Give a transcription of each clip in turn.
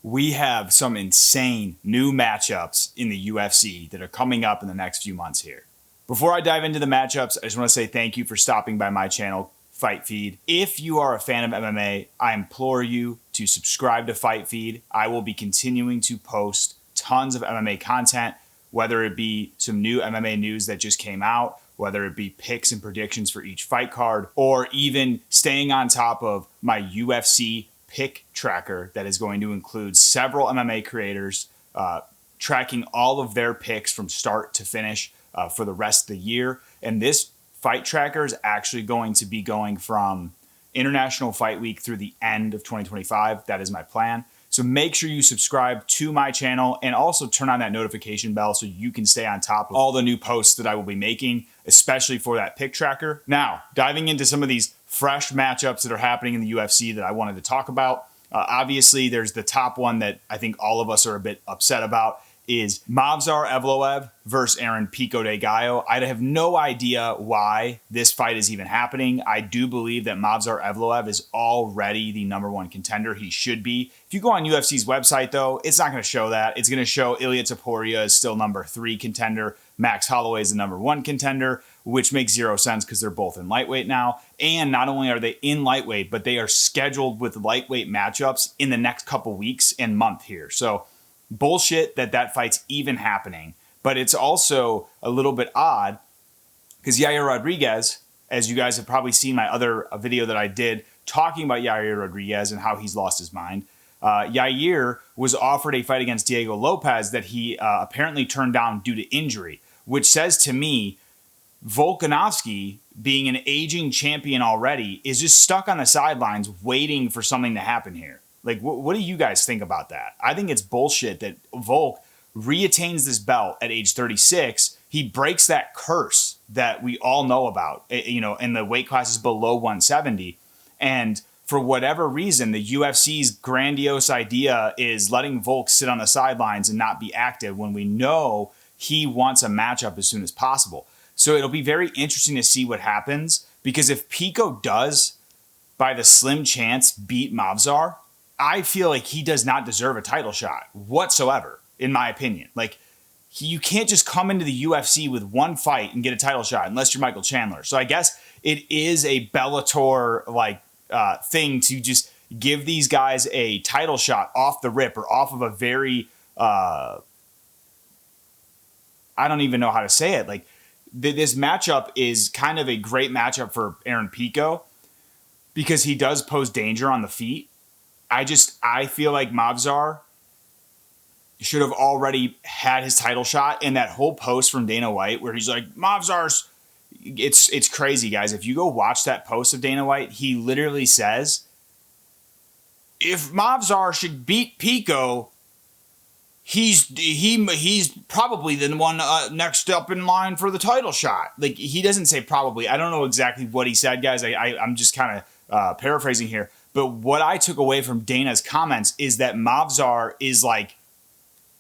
We have some insane new matchups in the UFC that are coming up in the next few months here. Before I dive into the matchups, I just want to say thank you for stopping by my channel, Fight Feed. If you are a fan of MMA, I implore you to subscribe to Fight Feed. I will be continuing to post tons of MMA content, whether it be some new MMA news that just came out, whether it be picks and predictions for each fight card, or even staying on top of my UFC pick tracker that is going to include several MMA creators tracking all of their picks from start to finish for the rest of the year. And this fight tracker is actually going to be going from International Fight Week through the end of 2025. That is my plan. So make sure you subscribe to my channel and also turn on that notification bell so you can stay on top of all the new posts that I will be making, especially for that pick tracker. Now, diving into some of these fresh matchups that are happening in the UFC that I wanted to talk about. Obviously, there's the top one that I think all of us are a bit upset about is Movsar Evloev versus Aaron Pico de Gallo. I have no idea why this fight is even happening. I do believe that Movsar Evloev is already the number one contender. He should be. If you go on UFC's website, though, it's not going to show that. It's going to show Ilia Topuria is still number 3 contender. Max Holloway is the number 1 contender, which makes zero sense because they're both in lightweight now. And not only are they in lightweight, but they are scheduled with lightweight matchups in the next couple weeks and month here. So bullshit that fight's even happening. But it's also a little bit odd because Yair Rodriguez, as you guys have probably seen my other video that I did talking about Yair Rodriguez and how he's lost his mind, Yair was offered a fight against Diego Lopez that he apparently turned down due to injury, which says to me Volkanovski, being an aging champion already, is just stuck on the sidelines waiting for something to happen here. Like, what do you guys think about that? I think it's bullshit that Volk reattains this belt at age 36. He breaks that curse that we all know about, in the weight classes below 170. And for whatever reason, the UFC's grandiose idea is letting Volk sit on the sidelines and not be active when we know he wants a matchup as soon as possible. So it'll be very interesting to see what happens, because if Pico does, by the slim chance, beat Movsar, I feel like he does not deserve a title shot whatsoever, in my opinion. Like, you can't just come into the UFC with one fight and get a title shot unless you're Michael Chandler. So I guess it is a Bellator thing to just give these guys a title shot off the rip or off of a very, I don't even know how to say it. Like, this matchup is kind of a great matchup for Aaron Pico because he does pose danger on the feet. I feel like Movsar should have already had his title shot. And that whole post from Dana White where he's like, Movsar's, it's crazy, guys. If you go watch that post of Dana White, he literally says, if Movsar should beat Pico, he's probably the one next up in line for the title shot. Like, he doesn't say probably. I don't know exactly what he said, guys. I'm just kind of paraphrasing here. But what I took away from Dana's comments is that Movsar is like,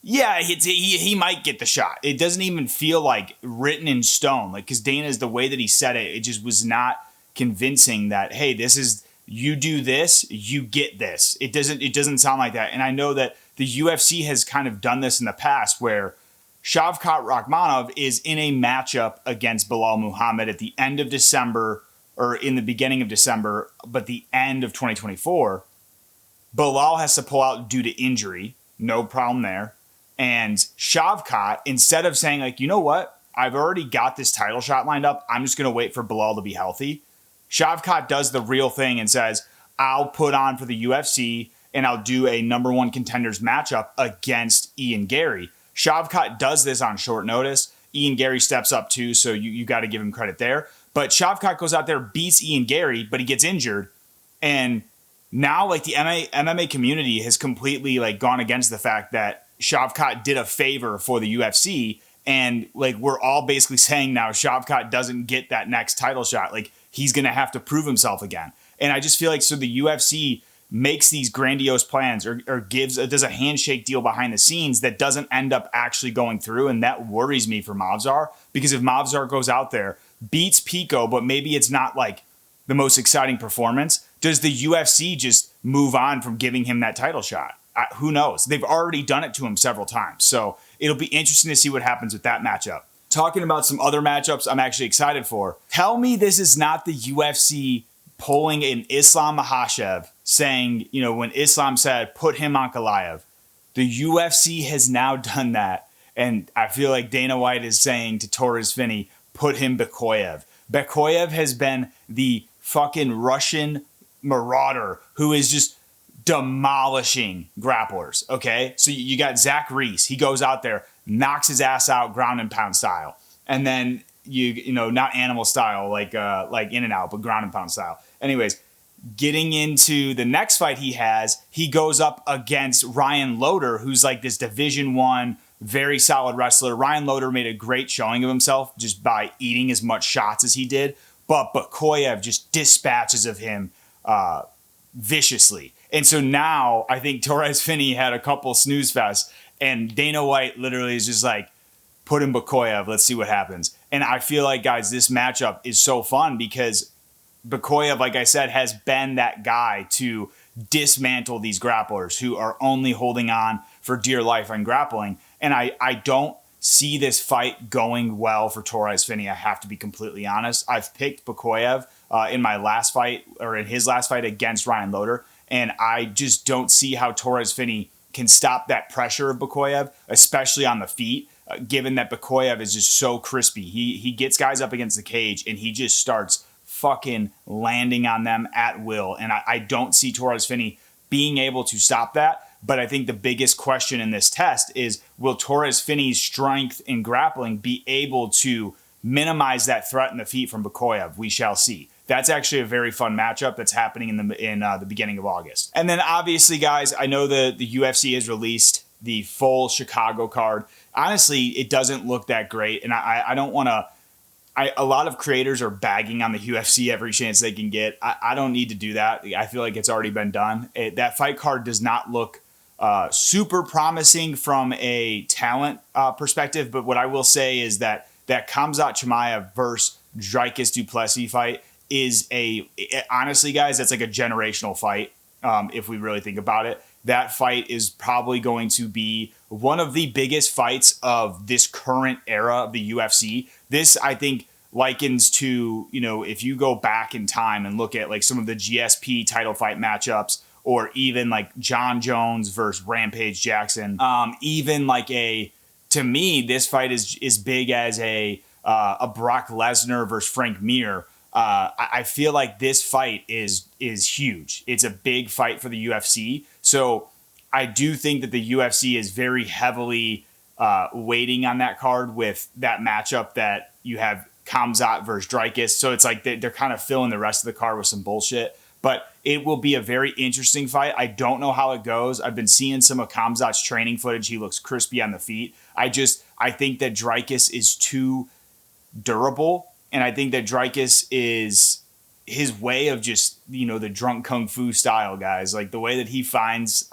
yeah, he might get the shot. It doesn't even feel like written in stone. Like, because Dana's, the way that he said it, it just was not convincing that, hey, this is, you do this, you get this. It doesn't sound like that. And I know that the UFC has kind of done this in the past where Shavkat Rakhmonov is in a matchup against Bilal Muhammad at the end of December, or in the beginning of December, but the end of 2024. Bilal has to pull out due to injury. No problem there. And Shavkat, instead of saying, like, you know what? I've already got this title shot lined up. I'm just going to wait for Bilal to be healthy. Shavkat does the real thing and says, I'll put on for the UFC and I'll do a number 1 contenders matchup against Ian Gary. Shavkat does this on short notice. Ian Gary steps up too, so you got to give him credit there. But Shavkat goes out there, beats Ian Gary, but he gets injured. And now, like, the MMA community has completely, like, gone against the fact that Shavkat did a favor for the UFC. And, like, we're all basically saying now Shavkat doesn't get that next title shot. Like, he's going to have to prove himself again. And I just feel like, so the UFC makes these grandiose plans or does a handshake deal behind the scenes that doesn't end up actually going through. And that worries me for Movsar, because if Movsar goes out there, beats Pico, but maybe it's not like the most exciting performance, does the UFC just move on from giving him that title shot? who knows? They've already done it to him several times. So it'll be interesting to see what happens with that matchup. Talking about some other matchups I'm actually excited for. Tell me this is not the UFC pulling an Islam Makhachev saying, when Islam said, put him on Ankalaev. The UFC has now done that. And I feel like Dana White is saying to Torrez Finney, put him Bekoev. Bekoev has been the fucking Russian marauder who is just demolishing grapplers, okay? So you got Zach Reese. He goes out there, knocks his ass out ground and pound style. And then, not animal style like in and out, but ground and pound style. Anyways, getting into the next fight he goes up against Ryan Loder, who's like this Division I, very solid wrestler. Ryan Loder made a great showing of himself just by eating as much shots as he did. But Bekoev just dispatches of him viciously. And so now I think Torrez Finney had a couple snooze fests, and Dana White literally is just like, put in Bekoev, let's see what happens. And I feel like, guys, this matchup is so fun because Bekoev, like I said, has been that guy to dismantle these grapplers who are only holding on for dear life on grappling. And I don't see this fight going well for Torrez Finney. I have to be completely honest. I've picked Bekoev in his last fight against Ryan Loder, and I just don't see how Torrez Finney can stop that pressure of Bekoev, especially on the feet, given that Bekoev is just so crispy. He gets guys up against the cage, and he just starts fucking landing on them at will. And I don't see Torrez Finney being able to stop that. But I think the biggest question in this test is, will Torrez Finney's strength in grappling be able to minimize that threat in the feet from Bekoev? We shall see. That's actually a very fun matchup that's happening in the beginning of August. And then obviously, guys, I know the UFC has released the full Chicago card. Honestly, it doesn't look that great. And I don't want to... a lot of creators are bagging on the UFC every chance they can get. I don't need to do that. I feel like it's already been done. That fight card does not look super promising from a talent perspective, but what I will say is that Khamzat Chimaev versus Dricus Du Plessis fight is honestly, guys, that's like a generational fight. If we really think about it, that fight is probably going to be one of the biggest fights of this current era of the UFC. This, I think, likens to, if you go back in time and look at like some of the GSP title fight matchups, or even like John Jones versus Rampage Jackson. Even like to me, this fight is big as a Brock Lesnar versus Frank Mir. I feel like this fight is huge. It's a big fight for the UFC. So I do think that the UFC is very heavily waiting on that card with that matchup that you have Khamzat versus Dricus. So it's like they're kind of filling the rest of the card with some bullshit. But it will be a very interesting fight. I don't know how it goes. I've been seeing some of Khamzat's training footage. He looks crispy on the feet. I think that Dricus is too durable. And I think that Dricus is his way of just, the drunk kung fu style, guys. Like the way that he finds,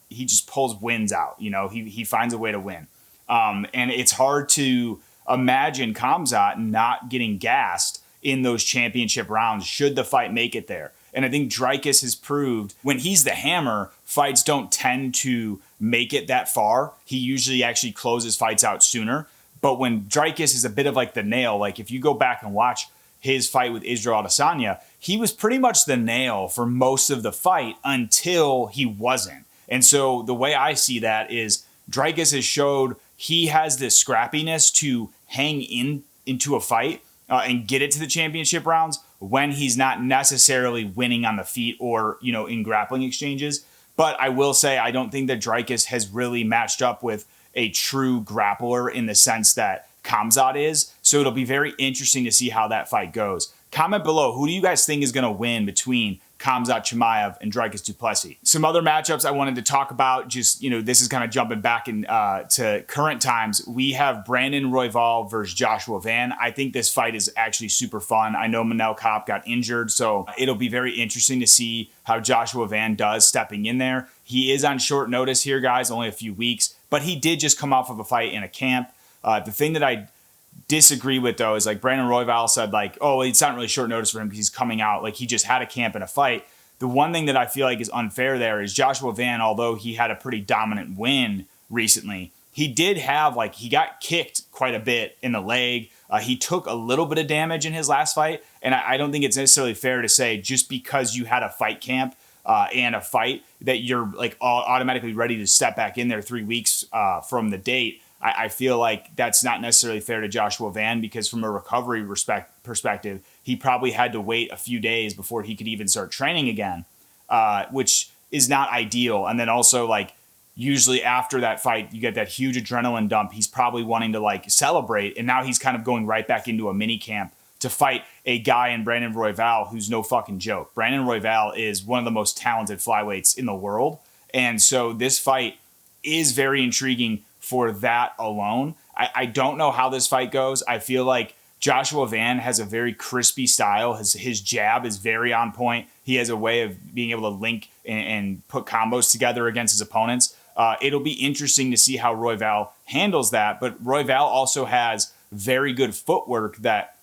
he just pulls wins out. He finds a way to win. And it's hard to imagine Khamzat not getting gassed in those championship rounds should the fight make it there. And I think Dricus has proved when he's the hammer, fights don't tend to make it that far. He usually actually closes fights out sooner. But when Dricus is a bit of like the nail, like if you go back and watch his fight with Israel Adesanya, he was pretty much the nail for most of the fight until he wasn't. And so the way I see that is Dricus has showed he has this scrappiness to hang into a fight and get it to the championship rounds when he's not necessarily winning on the feet or, in grappling exchanges. But I will say, I don't think that Dricus has really matched up with a true grappler in the sense that Khamzat is. So it'll be very interesting to see how that fight goes. Comment below, who do you guys think is going to win between Khamzat Chimaev and Dricus Du Plessis? Some other matchups I wanted to talk about, just, this is kind of jumping back to current times. We have Brandon Royval versus Joshua Van. I think this fight is actually super fun. I know Manel Kape got injured, so it'll be very interesting to see how Joshua Van does stepping in there. He is on short notice here, guys, only a few weeks, but he did just come off of a fight in a camp. The thing that I disagree with, though, is like Brandon Royval said, like, oh, it's not really short notice for him because he's coming out. Like, he just had a camp and a fight. the one thing that I feel like is unfair there is Joshua Van, although he had a pretty dominant win recently, he did have, like, he got kicked quite a bit in the leg. He took a little bit of damage in his last fight. And I don't think it's necessarily fair to say just because you had a fight camp and a fight that you're like automatically ready to step back in there 3 weeks from the date. I feel like that's not necessarily fair to Joshua Van, because from a recovery perspective, he probably had to wait a few days before he could even start training again, which is not ideal. And then also, like, usually after that fight, you get that huge adrenaline dump. He's probably wanting to, like, celebrate. And now he's kind of going right back into a mini camp to fight a guy in Brandon Royval who's no fucking joke. Brandon Royval is one of the most talented flyweights in the world. And so this fight is very intriguing for that alone. I don't know how this fight goes. I feel like Joshua Van has a very crispy style. His jab is very on point. He has a way of being able to link and put combos together against his opponents. It'll be interesting to see how Royval handles that. But Royval also has very good footwork that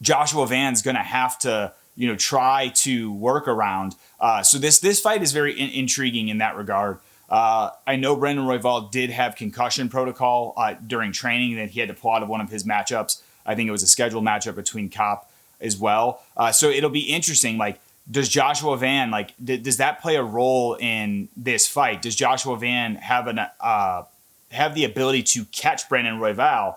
Joshua Van's going to have to, try to work around. So this fight is very intriguing in that regard. I know Brandon Royval did have concussion protocol during training that he had to pull out of one of his matchups. I think it was a scheduled matchup between Kopp as well. So it'll be interesting. Like, does Joshua Van, does that play a role in this fight? Does Joshua Van have the ability to catch Brandon Royval,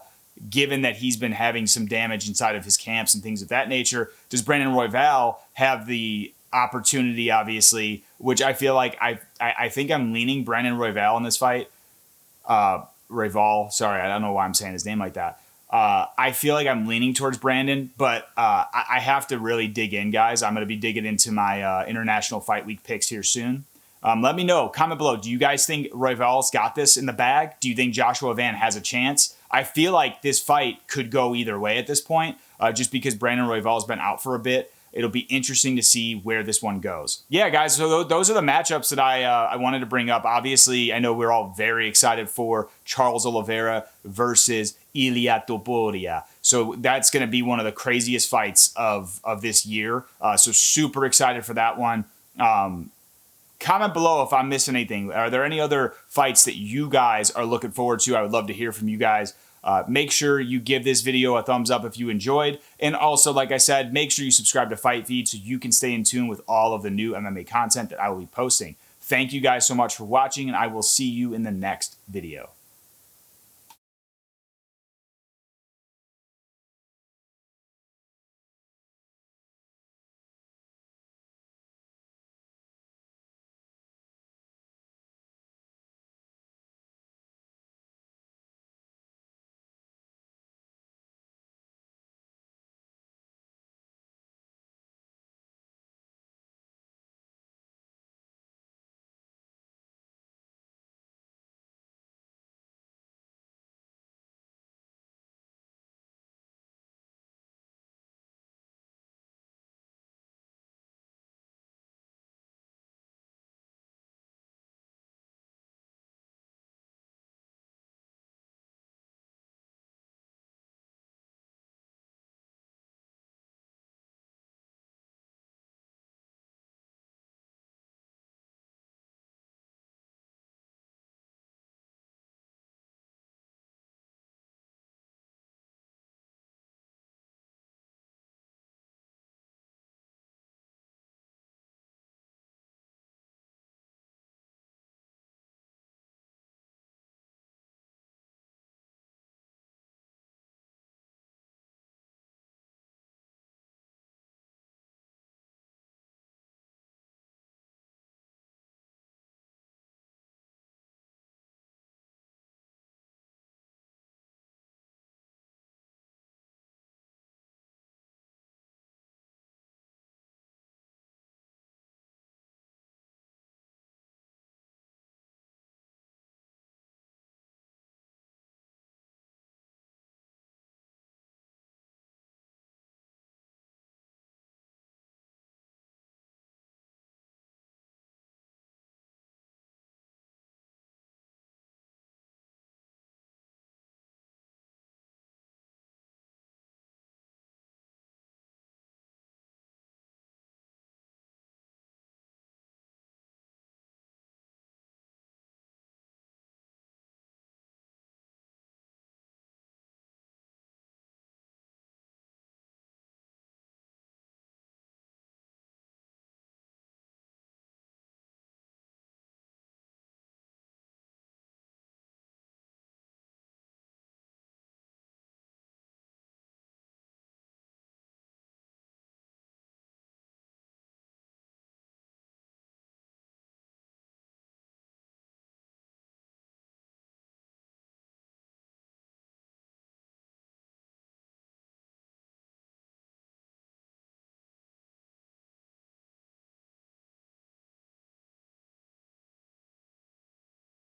given that he's been having some damage inside of his camps and things of that nature? Does Brandon Royval have the opportunity, obviously, which I feel like I think I'm leaning Brandon Royval in this fight. Royval, sorry, I don't know why I'm saying his name like that. I feel like I'm leaning towards Brandon, but I have to really dig in, guys. I'm going to be digging into my International Fight Week picks here soon. Let me know. Comment below. Do you guys think Royval's got this in the bag? Do you think Joshua Van has a chance? I feel like this fight could go either way at this point, just because Brandon Royval's been out for a bit. It'll be interesting to see where this one goes. Yeah, guys, so those are the matchups that I wanted to bring up. Obviously, I know we're all very excited for Charles Oliveira versus Ilia Topuria. So that's going to be one of the craziest fights of this year. So super excited for that one. Comment below if I'm missing anything. Are there any other fights that you guys are looking forward to? I would love to hear from you guys. Make sure you give this video a thumbs up if you enjoyed. And also, like I said, make sure you subscribe to Fight Feed so you can stay in tune with all of the new MMA content that I will be posting. Thank you guys so much for watching, and I will see you in the next video.